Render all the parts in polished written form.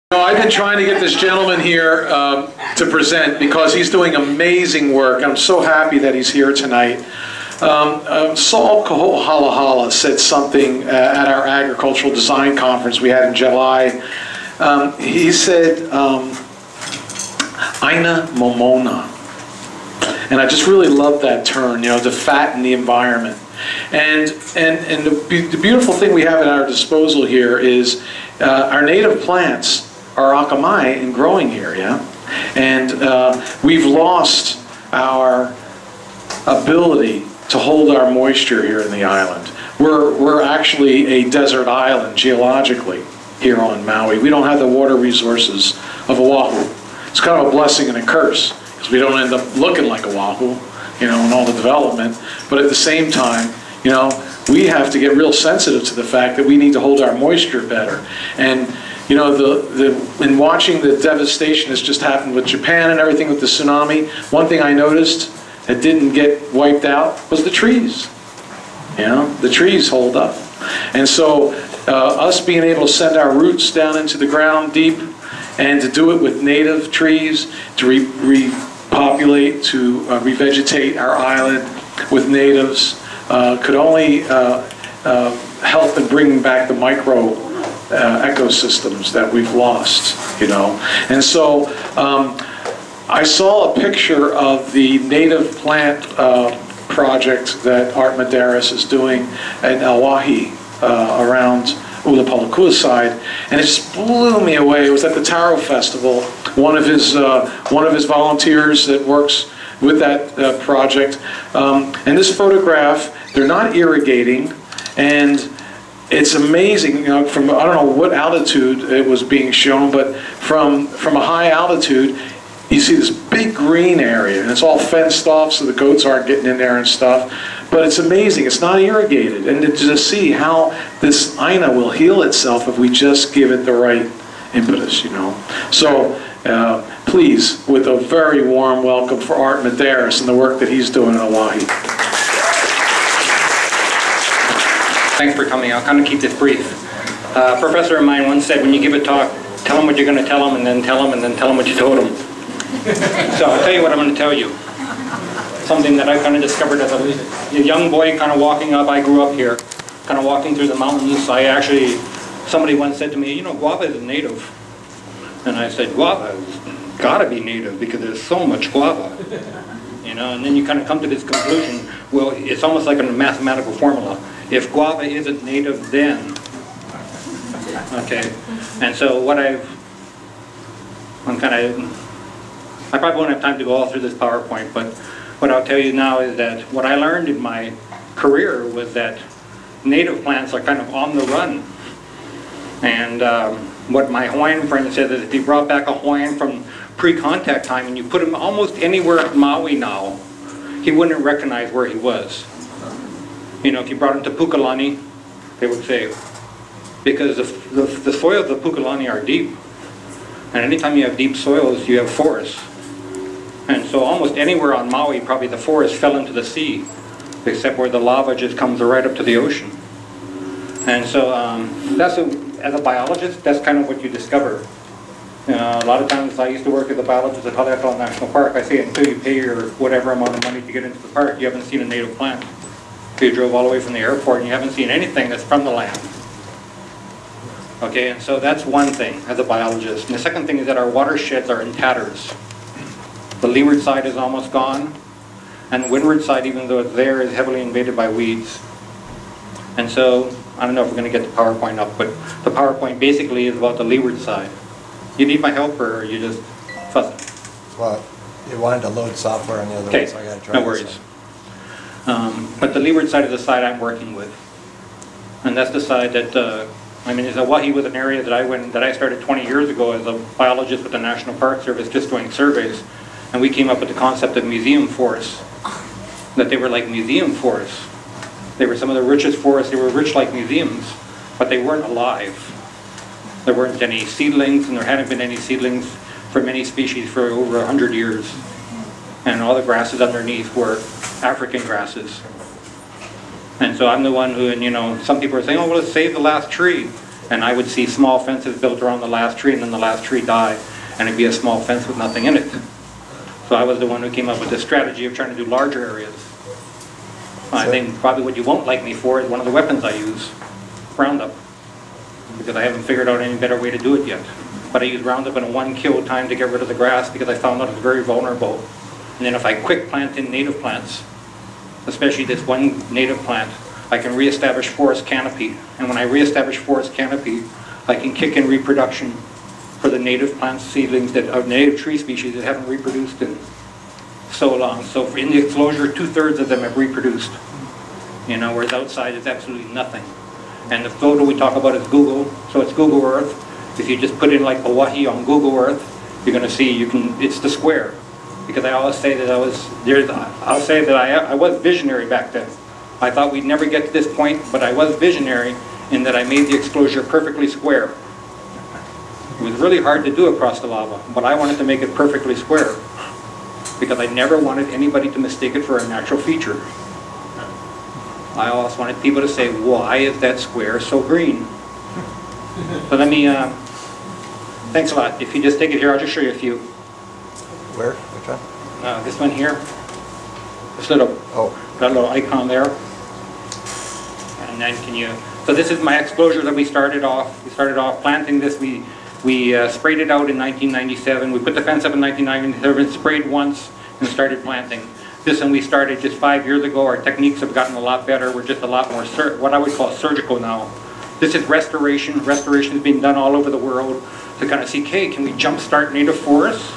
I've been trying to get this gentleman here to present because he's doing amazing work. I'm so happy that he's here tonight. Saul Kaho'olahala said something at our agricultural design conference we had in July. He said, Aina Momona. And I just really love that term, you know, to fatten the environment. And the beautiful thing we have at our disposal here is our native plants are akamai and growing here, yeah? And we've lost our ability to hold our moisture here in the island. We're actually a desert island geologically here on Maui. We don't have the water resources of Oahu. It's kind of a blessing and a curse because we don't end up looking like Oahu, you know, in all the development. But at the same time, you know, we have to get real sensitive to the fact that we need to hold our moisture better. And you know, in watching the devastation that's just happened with Japan and everything with the tsunami, one thing I noticed that didn't get wiped out was the trees. You know, the trees hold up. And so us being able to send our roots down into the ground deep and to do it with native trees, to repopulate, to revegetate our island with natives, could only help in bringing back the micro ecosystems that we've lost, you know. And so I saw a picture of the native plant project that Art Medeiros is doing in Auwahi around Ulupalakua side, and it just blew me away. It was at the Taro Festival. One of his volunteers that works with that project, and this photograph, they're not irrigating, and it's amazing, you know, from, I don't know what altitude it was being shown, but from a high altitude, you see this big green area, and it's all fenced off so the goats aren't getting in there and stuff. But it's amazing, it's not irrigated. And to see how this Aina will heal itself if we just give it the right impetus, you know. So please, with a very warm welcome for Art Medeiros and the work that he's doing in Auwahi. Thanks for coming. I'll kind of keep this brief. A professor of mine once said, when you give a talk, tell them what you're going to tell them, and then tell them, and then tell them what you told them. So I'll tell you what I'm going to tell you. Something that I kind of discovered as a young boy kind of walking up. I grew up here, kind of walking through the mountains. Somebody once said to me, you know, guava is native. And I said, guava has got to be native because there's so much guava. You know, and then you kind of come to this conclusion, well, it's almost like a mathematical formula. If guava isn't native, then, okay. And so I probably won't have time to go all through this PowerPoint, but what I'll tell you now is that what I learned in my career was that native plants are kind of on the run. And what my Hawaiian friend said is if you brought back a Hawaiian from pre-contact time and you put him almost anywhere at Maui now, he wouldn't recognize where he was. You know, if you brought him to Pukalani, they would say, because the soils of Pukalani are deep. And anytime you have deep soils, you have forests. And so almost anywhere on Maui, probably the forest fell into the sea, except where the lava just comes right up to the ocean. And so as a biologist, that's kind of what you discover. A lot of times I used to work as a biologist at Hawaiian National Park. I say until you pay your whatever amount of money to get into the park, you haven't seen a native plant. You drove all the way from the airport and you haven't seen anything that's from the land. Okay, and so that's one thing as a biologist. And the second thing is that our watersheds are in tatters. The leeward side is almost gone, and the windward side, even though it's there, is heavily invaded by weeds. And so, I don't know if we're going to get the PowerPoint up, but the PowerPoint basically is about the leeward side. You need my help, or are you just fussing? Well, you wanted to load software on the other one, so I got to try. No worries. But the leeward side is the side I'm working with. And that's the side that, Auwahi was an area that I started 20 years ago as a biologist with the National Park Service just doing surveys. And we came up with the concept of museum forests. That they were like museum forests. They were some of the richest forests, they were rich like museums, but they weren't alive. There weren't any seedlings, and there hadn't been any seedlings for many species for over 100 years. And all the grasses underneath were African grasses. And so I'm the one who, and you know, some people are saying, oh, well, let's save the last tree. And I would see small fences built around the last tree, and then the last tree die, and it'd be a small fence with nothing in it. So I was the one who came up with the strategy of trying to do larger areas. I think probably what you won't like me for is one of the weapons I use, Roundup, because I haven't figured out any better way to do it yet. But I use Roundup in a 1-kill time to get rid of the grass because I found out it's very vulnerable. And then if I quick plant in native plants, especially this one native plant, I can reestablish forest canopy. And when I reestablish forest canopy, I can kick in reproduction for the native plant seedlings that are native tree species that haven't reproduced in so long. So in the enclosure, 2/3 of them have reproduced. You know, whereas outside it's absolutely nothing. And the photo we talk about is Google, so it's Google Earth. If you just put in like Auwahi on Google Earth, you're going to see it's the square. Because I always say that I was visionary back then. I thought we'd never get to this point, but I was visionary in that I made the exclosure perfectly square. It was really hard to do across the lava, but I wanted to make it perfectly square because I never wanted anybody to mistake it for a natural feature. I always wanted people to say, why is that square so green? So let me, thanks a lot. If you just take it here, I'll just show you a few. Where? Which one? This one here. This little, that little icon there. And then so this is my exclosure that we started off. We started off planting this. We sprayed it out in 1997. We put the fence up in 1997, sprayed once, and started planting. This one we started just 5 years ago. Our techniques have gotten a lot better. We're just a lot more, what I would call surgical now. This is restoration. Restoration is being done all over the world to kind of see, hey, can we jumpstart native forests?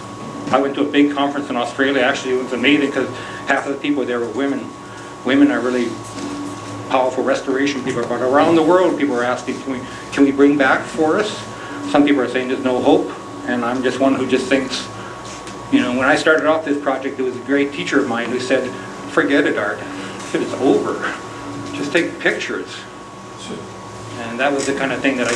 I went to a big conference in Australia. Actually, it was amazing because half of the people there were women. Women are really powerful restoration people. But around the world, people are asking, can we bring back forests? Some people are saying there's no hope. And I'm just one who just thinks, you know, when I started off this project, there was a great teacher of mine who said, forget it, Art. He said, it's over. Just take pictures. And that was the kind of thing that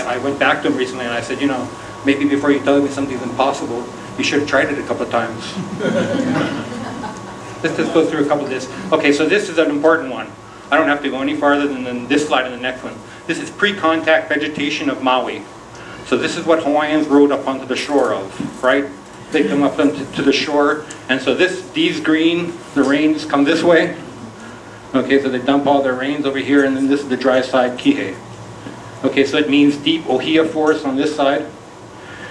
I went back to him recently and I said, you know, maybe before you tell me something's impossible, you should have tried it a couple of times. Let's just go through a couple of this. Okay, so this is an important one. I don't have to go any farther than this slide and the next one. This is pre-contact vegetation of Maui. So this is what Hawaiians rode up onto the shore of, right? They come up to the shore, and so these green, the rains come this way. Okay, so they dump all their rains over here, and then this is the dry side, Kihei. Okay, so it means deep ohia forest on this side,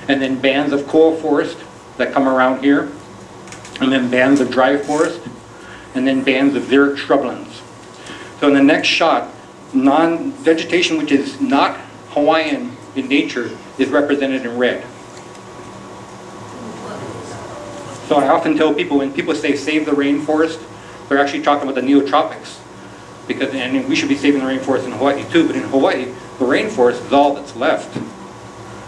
and then bands of coal forest that come around here, and then bands of dry forest, and then bands of xeric shrublands. So in the next shot, non-vegetation which is not Hawaiian in nature is represented in red. So I often tell people, when people say save the rainforest, they're actually talking about the neotropics. And we should be saving the rainforest in Hawaii too, but in Hawaii, the rainforest is all that's left.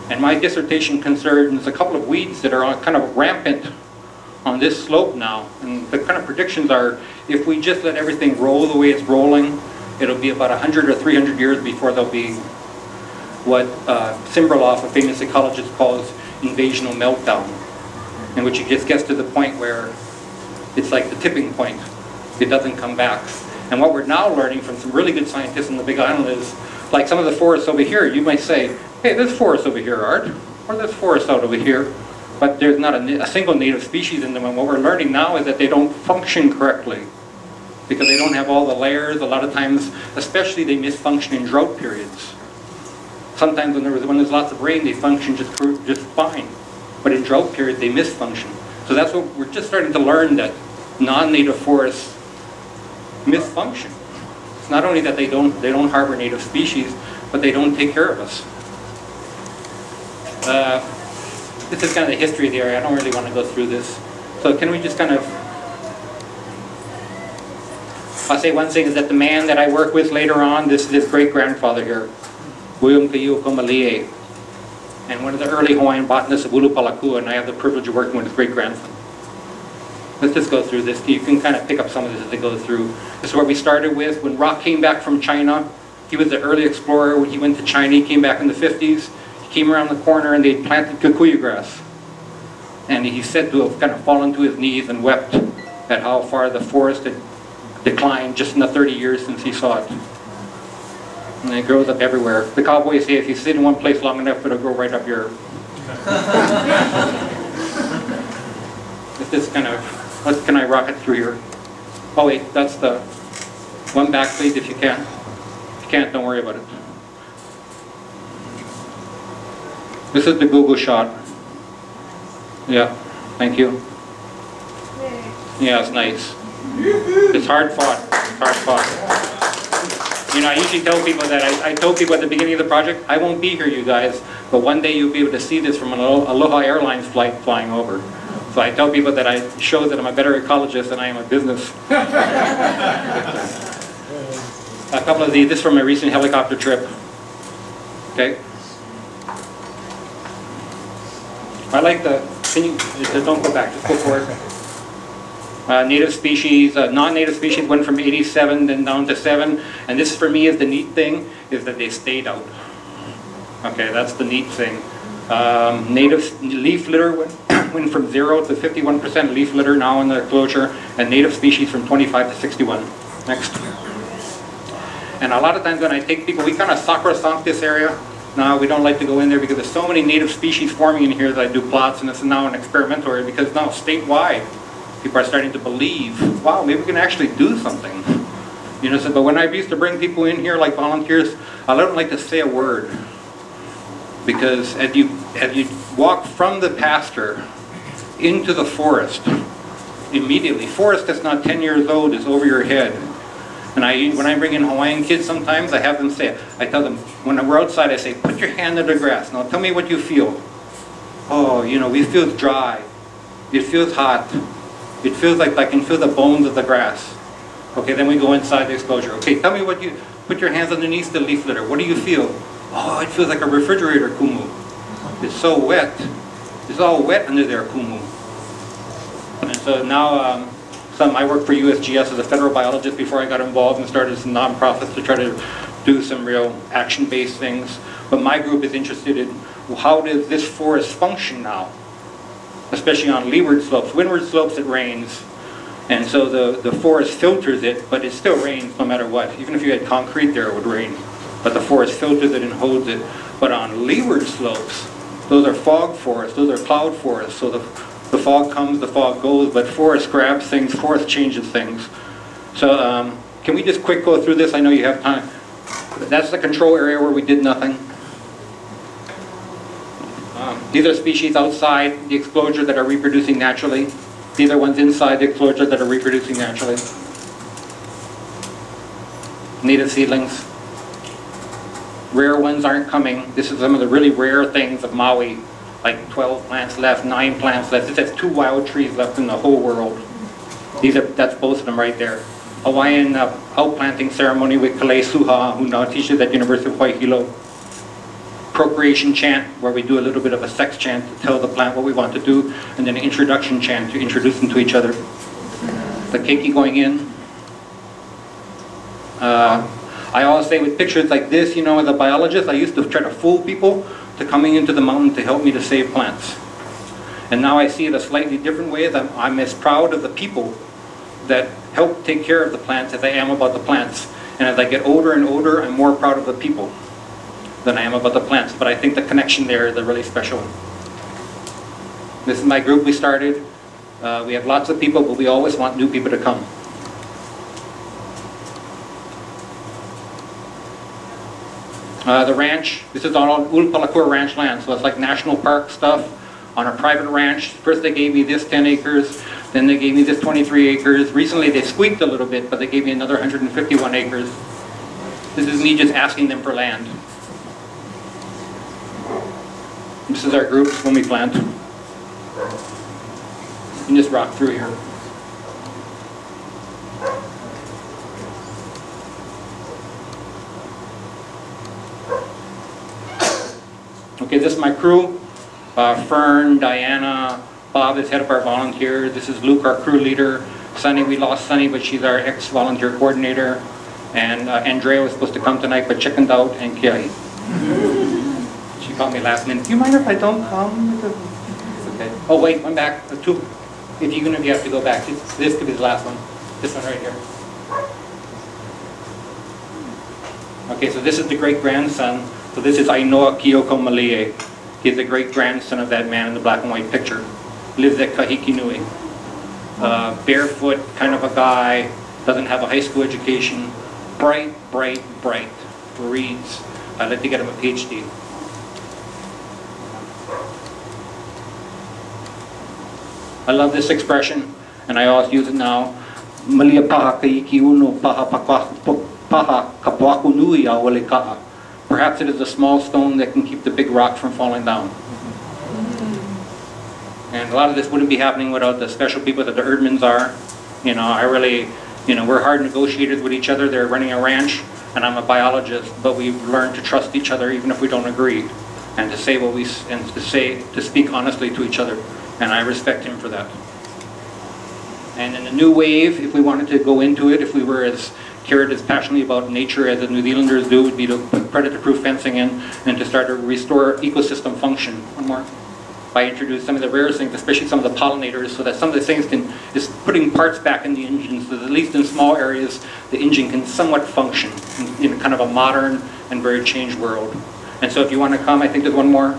And my dissertation concerns a couple of weeds that are kind of rampant on this slope now. And the kind of predictions are, if we just let everything roll the way it's rolling, it'll be about 100 or 300 years before there'll be what Simberloff, a famous ecologist, calls invasional meltdown, in which it just gets to the point where it's like the tipping point. It doesn't come back. And what we're now learning from some really good scientists in the Big Island is, like some of the forests over here, you might say, hey, there's forest over here, Art, or there's forest out over here, but there's not a single native species in them. And what we're learning now is that they don't function correctly because they don't have all the layers. A lot of times, especially, they misfunction in drought periods. Sometimes when there's lots of rain, they function just fine. But in drought periods, they misfunction. So that's what we're just starting to learn, that non-native forests misfunction. It's not only that they don't harbor native species, but they don't take care of us. This is kind of the history of the area. I don't really want to go through this. So can we just kind of... I'll say one thing is that the man that I work with later on, this is his great-grandfather here, William Kaiukomalie, and one of the early Hawaiian botanists of Ulupalakua, and I have the privilege of working with his great-grandson. Let's just go through this. You can kind of pick up some of this as they go through. This is where we started with. When Rock came back from China, he was the early explorer. When he went to China, he came back in the 50s. He came around the corner and they planted kikuyu grass. And he's said to have kind of fallen to his knees and wept at how far the forest had declined just in the 30 years since he saw it. And it grows up everywhere. The cowboys say if you sit in one place long enough, it'll grow right up your... It's this kind of... What can I rocket through here? Oh wait, that's the one back please if you can. If you can't, don't worry about it. This is the Google shot. Yeah, thank you. Yeah, it's nice. It's hard fought. It's hard fought. You know, I usually tell people that, I told people at the beginning of the project, I won't be here, you guys, but one day you'll be able to see this from an Aloha Airlines flight flying over. So I tell people that I show that I'm a better ecologist than I am a business. A couple of these, this is from a recent helicopter trip. Okay. I like the, can you, don't go back, just go forward. Native species, non-native species went from 87 then down to 7. And this for me is the neat thing, is that they stayed out. Okay, that's the neat thing. Native leaf litter went from 0 to 51% leaf litter now in the closure, and native species from 25 to 61. Next. And a lot of times when I take people, we kind of sacrosanct this area. No, we don't like to go in there because there's so many native species forming in here that I do plots, and it's now an experimental area because now statewide, people are starting to believe, wow, maybe we can actually do something. You know, so, but when I used to bring people in here like volunteers, I don't like to say a word. Because as you walk from the pasture into the forest, immediately, forest that's not 10 years old is over your head. And when I bring in Hawaiian kids sometimes, I have them say, I tell them, when we're outside, I say, put your hand in the grass. Now tell me what you feel. Oh, you know, it feels dry. It feels hot. It feels like I can feel the bones of the grass. Okay, then we go inside the enclosure. Okay, tell me what you, put your hands underneath the leaf litter. What do you feel? Oh, it feels like a refrigerator, kumu. It's so wet. It's all wet under there, kumu. And so now, I worked for USGS as a federal biologist before I got involved and started some nonprofits to try to do some real action-based things. But my group is interested in, well, how does this forest function now? Especially on leeward slopes. Windward slopes, it rains. And so the forest filters it, but it still rains no matter what. Even if you had concrete there, it would rain. But the forest filters it and holds it. But on leeward slopes, those are fog forests, those are cloud forests. So the fog comes, the fog goes, but forest grabs things, forest changes things. So can we just quick go through this? I know you have time. That's the control area where we did nothing. These are species outside the enclosure that are reproducing naturally. These are ones inside the enclosure that are reproducing naturally. Native seedlings. Rare ones aren't coming. This is some of the really rare things of Maui. Like 12 plants left, 9 plants left. This has 2 wild trees left in the whole world. That's both of them right there. Hawaiian outplanting ceremony with Kalei Suha, who now teaches at University of Hawaii. Procreation chant, where we do a little bit of a sex chant to tell the plant what we want to do, and then an introduction chant to introduce them to each other. The keiki going in. I always say with pictures like this, you know, as a biologist, I used to try to fool people to coming into the mountain to help me to save plants. And now I see it a slightly different way. That I'm as proud of the people that help take care of the plants as I am about the plants. And as I get older and older, I'm more proud of the people than I am about the plants. But I think the connection there is a really special one. This is my group we started. We have lots of people, but we always want new people to come. The ranch, this is on Ulupalakua ranch land, so it's like national park stuff on a private ranch. First they gave me this 10 acres, then they gave me this 23 acres. Recently they squeaked a little bit, but they gave me another 151 acres. This is me just asking them for land. This is our groups when we plant. You can just rock through here. Okay, this is my crew. Fern, Diana, Bob is head of our volunteers. This is Luke, our crew leader. Sunny, we lost Sunny, but she's our ex-volunteer coordinator. And Andrea was supposed to come tonight, but chickened out, and Kiai. She called me last minute. Do you mind if I don't come? Okay. Oh wait, one back. 2. If you're gonna, you have to go back. This could be the last one. This one right here. Okay, so this is the great-grandson. So this is Ainoa Kioko Malie. He's the great-grandson of that man in the black and white picture. Lives at Kahiki Nui. Barefoot kind of a guy, doesn't have a high school education. Bright, bright, bright. Reads. I'd like to get him a PhD. I love this expression, and I always use it now. Malia paha kaiki uno paha kapuaku nui awale ka'a. Perhaps it is a small stone that can keep the big rock from falling down. And a lot of this wouldn't be happening without the special people that the Erdmans are. You know, we're hard negotiators with each other. They're running a ranch, and I'm a biologist, but we've learned to trust each other even if we don't agree, and to say what to speak honestly to each other. And I respect him for that. And in the new wave, if we wanted to go into it, if we were as cared as passionately about nature as the New Zealanders do, would be to put predator-proof fencing in and to start to restore ecosystem function. One more. By introducing some of the rarest things, especially some of the pollinators, so that some of the things is putting parts back in the engine, so that at least in small areas, the engine can somewhat function in kind of a modern and very changed world. And so if you want to come, I think there's one more.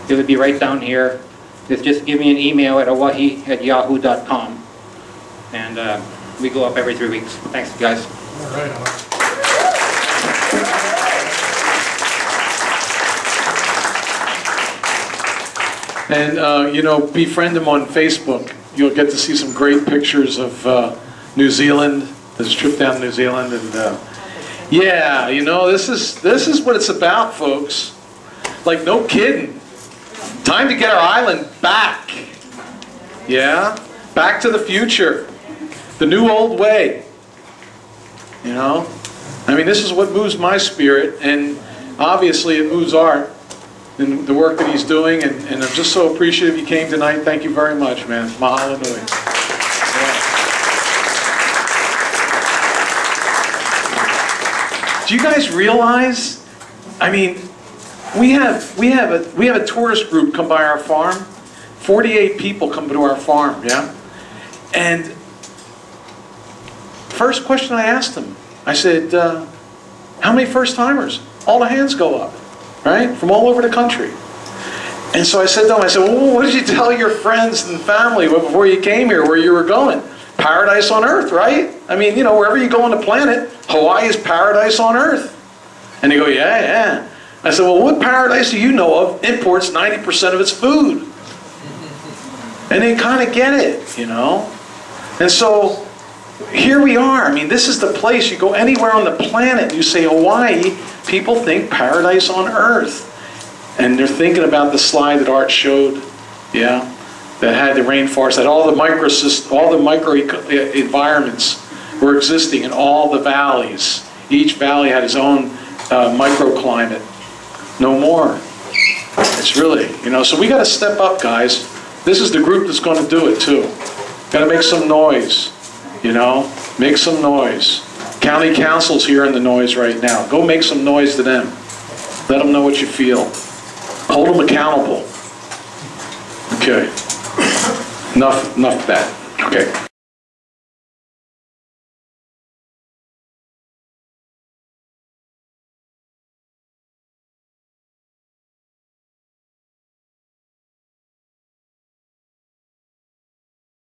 It would be right down here. Just give me an email at auwahi@yahoo.com. And we go up every 3 weeks. Thanks, guys. All right. And, you know, befriend him on Facebook. You'll get to see some great pictures of New Zealand, this trip down to New Zealand. And yeah, you know, this is what it's about, folks. Like, no kidding. Time to get our island back. Yeah? Back to the future. The new old way. You know? I mean, this is what moves my spirit, and obviously it moves Art and the work that he's doing, and I'm just so appreciative you came tonight. Thank you very much, man. Mahalo nui. Yeah. Do you guys realize, I mean, we have a tourist group come by our farm. 48 people come to our farm, yeah? And first question I asked them, I said, how many first-timers? All the hands go up, right? From all over the country. And so I said to them, I said, well, what did you tell your friends and family before you came here, where you were going? Paradise on earth, right? I mean, you know, wherever you go on the planet, Hawaii is paradise on earth. And they go, yeah, yeah. I said, well, what paradise do you know of imports 90% of its food? And they kind of get it, you know? And so here we are. I mean, this is the place. You go anywhere on the planet, you say Hawaii, people think paradise on earth. And they're thinking about the slide that Art showed, yeah, that had the rainforest, that all the micro environments were existing in all the valleys. Each valley had its own microclimate. No more. It's really, you know, so we got to step up, guys. This is the group that's going to do it, too. Got to make some noise, you know, make some noise. County Council's hearing the noise right now. Go make some noise to them. Let them know what you feel. Hold them accountable. Okay. Enough of that. Okay.